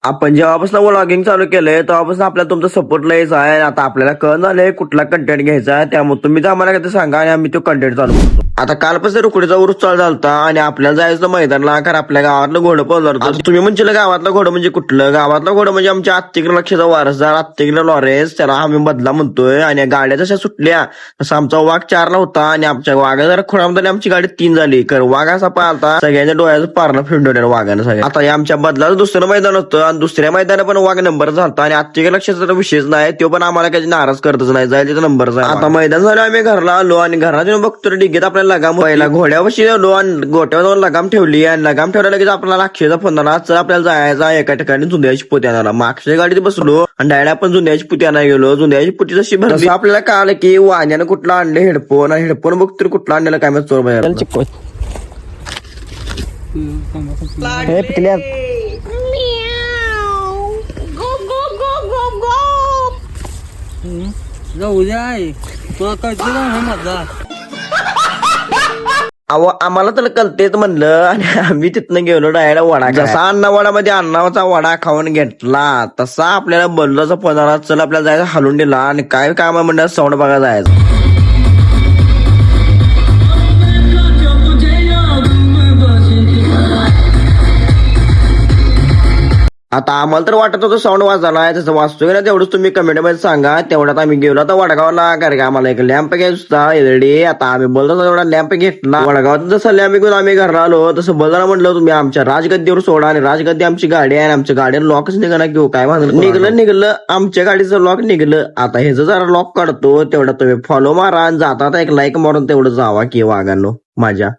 आपण जेव्हापासून व्लॉगिंग चालू केलंय तेव्हापासून आपल्याला तुमचा सपोर्ट लयच आहे. आता आपल्याला कळण झालंय कुठला कंटेंट घ्यायचा आहे, त्यामुळे तुम्ही आम्हाला काहीतरी सांगा आणि आम्ही तो कंटेंट चालू करतो. आता कालपासून रुकडीचा उरूस चालू झालता आणि आपल्याला जायचं मैदानला, कारण आपल्या गावातलं घोडं पळणार होतं. तुम्ही म्हणशील गावातलं घोडं म्हणजे कुठलं? गावातलं घोडं म्हणजे आमच्या आत्तिकडे लक्षाचा वारसदार आत्तिकडे लॉरेन्स, त्याला आम्ही बदला म्हणतोय. आणि गाड्या जशा सुटल्या तसं आमचा वाघ 4ला होता आणि आमच्या वाघा जरा खोडामध्ये आमची गाडी 3 झाली. कारण वाघ असा पाळता सगळ्यांच्या डोळ्याचं पारणं फिरवलं वाघानं सगळ्या. आता हे आमच्या बदलाचं दुसरं मैदान होतं आणि दुसऱ्या मैदानात पण वाघ नंबर झालता आणि आजच्या लक्षाचा विषयच नाही, तो पण आम्हाला काही नाराज करतच नाही, जायला तिथं नंबर झाला. आता मैदान झालं, आम्ही घरला आलो आणि घरात येऊन बघतो डिगेत आपल्याला लगाम पहिला घोड्यावरशी आलो आणि गोट्यावर जाऊन लगाम ठेवली आणि लगाम ठेवल्या लगेच आपल्याला अक्षयचा फोन आला, चल आपल्याला जायचा एका ठिकाणी जुंद्याची पुती आणायला. मग अक्षय गाडीत बसलो आणि डायरेक्ट आपण जुंद्याची पुती आणायला गेलो. जुंद्याची पुती जशी भरली आपल्याला कळालं की वाण्यानं कुठला आणले हेडफोन, आणि हेडफोन बघतो कुठला आणलेला काय माहिती चोर बाहेर. जाऊ द्या तुला कळते ना माझा. अहो आम्हाला तर कळतेच म्हणलं आणि आम्ही तिथनं गेलो डायरेक्ट वडा. जसा अन्नावडामध्ये अन्नाचा वडा खाऊन घेतला तसा आपल्याला बदलाचा फोन आला, चल आपल्याला जायचं हलून दिला आणि काय काम आहे म्हणलं साऊंड बघा जायचं. आता आम्हाला तर वाटत होतं साऊंड वाजला तसं वाचतोय ना, तेवढंच तुम्ही कमेंट मध्ये सांगा. तेवढ्यात आम्ही गेलो आता वडगावला, कारण का आम्हाला एक लॅम्प घ्यायचा एलईडी. आता आम्ही बोलतो तेवढा लॅम्प घेतला वडगावात. जसं लॅम्प घेऊन आम्ही घरला आलो तसं बोलताना म्हटलं तुम्ही आमच्या राजगद्दीवर सोडा, आणि राजगद्दी आमची गाडी आहे आणि आमच्या गाडीला लॉकच निघाला घेऊ काय म्हणलं निघलं आमच्या गाडीचं लॉक निघलं. आता हे जरा लॉक काढतो, तेवढा तुम्ही फॉलो मारा आणि जाता एक लाईक मारून तेवढं जावा की वागांनो माझ्या.